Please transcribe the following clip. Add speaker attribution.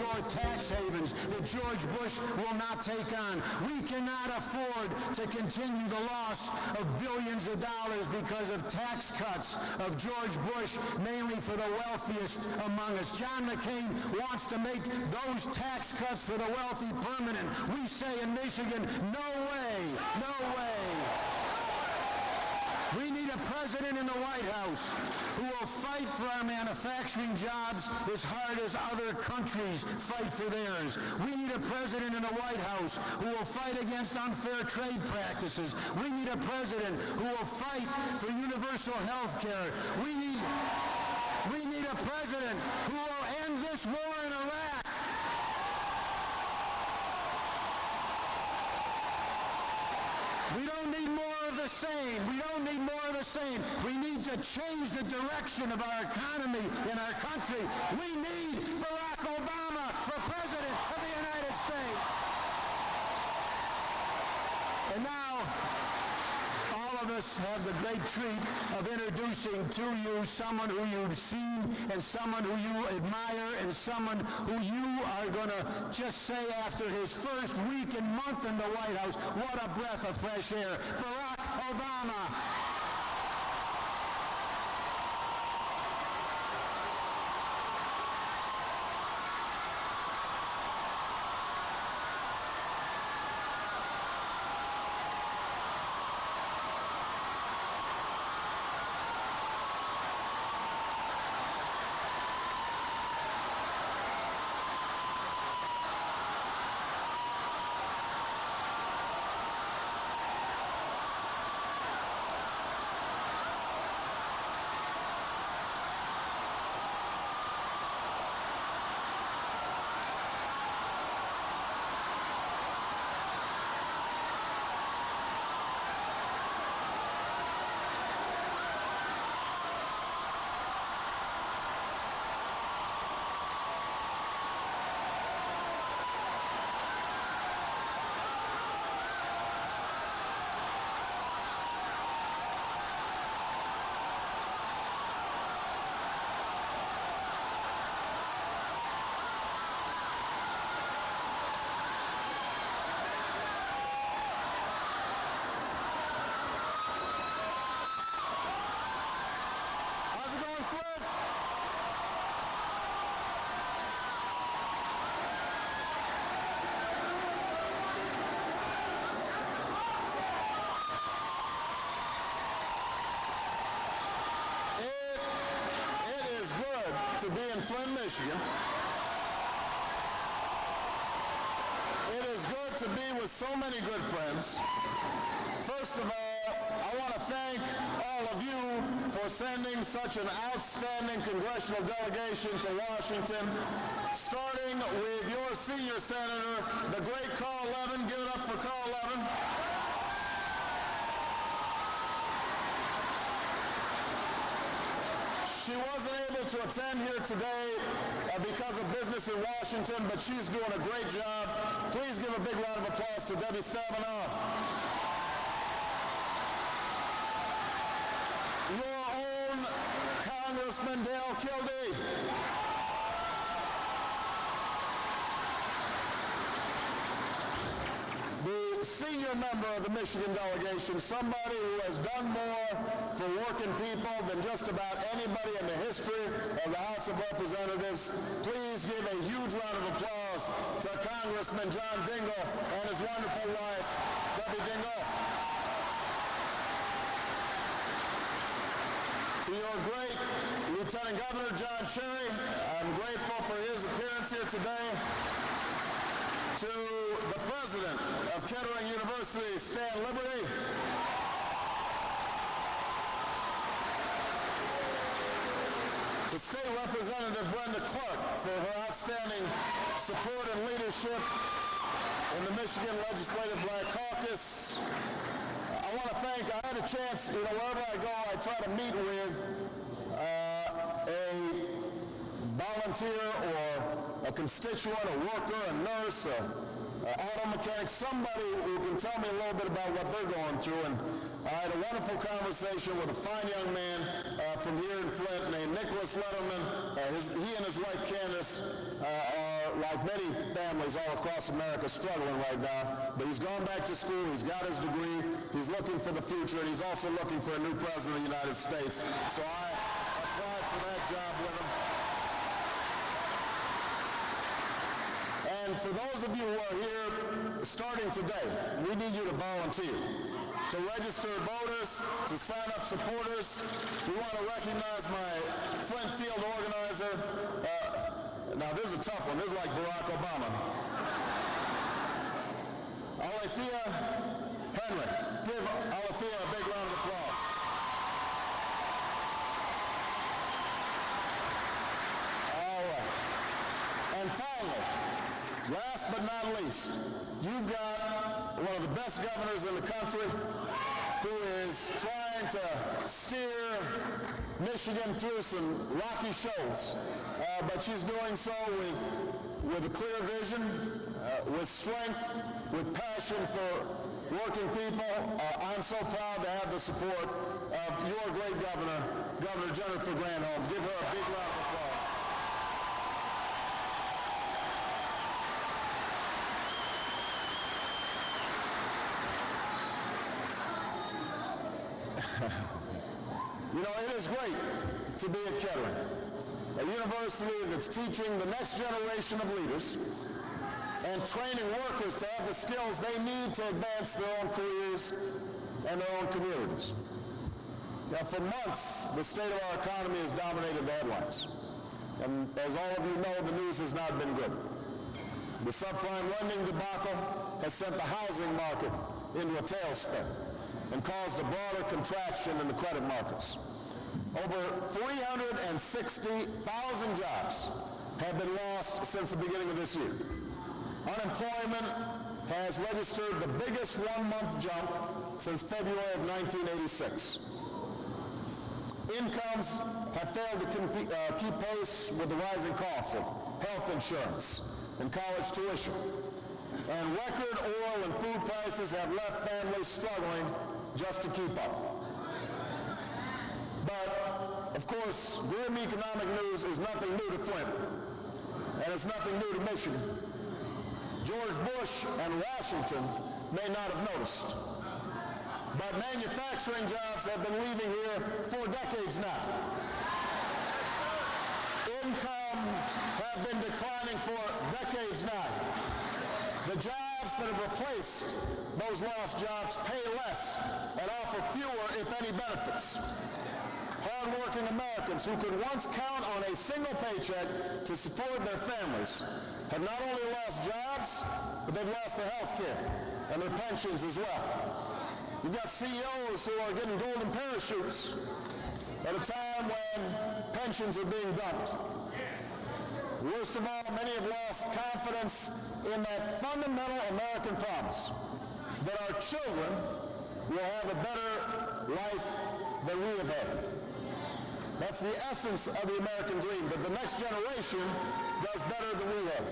Speaker 1: offshore tax havens that George Bush will not take on. We cannot afford to continue the loss of billions of dollars because of tax cuts of George Bush, mainly for the wealthiest among us. John McCain wants to make those tax cuts for the wealthy permanent. We say in Michigan, no way, no way. We need a president in the White House who will fight for our manufacturing jobs as hard as other countries fight for theirs. We need a president in the White House who will fight against unfair trade practices. We need a president who will fight for universal health care. We need a president who will end this war in Iraq. We don't need more of the same. We don't need more of the same. We need to change the direction of our economy in our country. We need Barack Obama for President of the United States. And now, all of us have the great treat of introducing to you someone who you've seen and someone who you admire and someone who you are going to just say after his first week and month in the White House, what a breath of fresh air. Barack Obama. To be in Flint, Michigan. It is good to be with so many good friends. First of all, I want to thank all of you for sending such an outstanding congressional delegation to Washington, starting with your senior senator, the great Carl Levin. Give it up for Carl Levin. She wasn't able to attend here today because of business in Washington, but she's doing a great job. Please give a big round of applause to Debbie Stabenow. Your own Congressman Dale Kildee. The senior member of the Michigan delegation, somebody who has done more for working people than just about anybody in the history of the House of Representatives. Please give a huge round of applause to Congressman John Dingell and his wonderful wife, Debbie Dingell. To your great Lieutenant Governor John Cherry, I'm grateful for his appearance here today. To the President of Kettering University, Stan Liberty. To State Representative Brenda Clark for her outstanding support and leadership in the Michigan Legislative Black Caucus. I want to thank, I had a chance, wherever I go, I try to meet with a volunteer or a constituent, a worker, a nurse, an auto mechanic, somebody who can tell me a little bit about what they're going through. And I had a wonderful conversation with a fine young man from here in Flint named Nicholas Letterman. He and his wife Candace are
Speaker 2: are, like many families all across America, struggling right now. But he's gone back to school, he's got his degree, he's looking for the future, and he's also looking for a new president of the United States. So I applied for that job with him. And for those of you who are here starting today, we need you to volunteer, to register voters, to sign up supporters. We want to recognize my Flint field organizer. Now this is a tough one. This is like Barack Obama. Alethea Henry. Give Alethea a big round of applause. All right. And finally, last but not least, you've got one of the best governors in the country who is trying to steer Michigan through some rocky shoals, but she's doing so with a clear vision, with strength, with passion for working people. I'm so proud to have the support of your great governor, Governor Jennifer Granholm. Give her a big round of applause. You know, it is great to be at Kettering, a university that's teaching the next generation of leaders and training workers to have the skills they need to advance their own careers and their own communities. Now, for months, the state of our economy has dominated the headlines. And as all of you know, the news has not been good. The subprime lending debacle has sent the housing market into a tailspin and caused a broader contraction in the credit markets. Over 360,000 jobs have been lost since the beginning of this year. Unemployment has registered the biggest one-month jump since February of 1986. Incomes have failed to keep pace with the rising costs of health insurance and college tuition. And record oil and food prices have left families struggling just to keep up. But, of course, grim economic news is nothing new to Flint, and it's nothing new to Michigan. George Bush and Washington may not have noticed, but manufacturing jobs have been leaving here for decades now. Incomes have been declining for decades now. The jobs that have replaced those lost jobs pay less and offer fewer, if any, benefits. Hard-working Americans who could once count on a single paycheck to support their families have not only lost jobs, but they've lost their health care and their pensions as well. You've got CEOs who are getting golden parachutes at a time when pensions are being dumped. Worst of all, many have lost confidence in that fundamental American promise that our children will have a better life than we have had. That's the essence of the American dream, that the next generation does better than we have.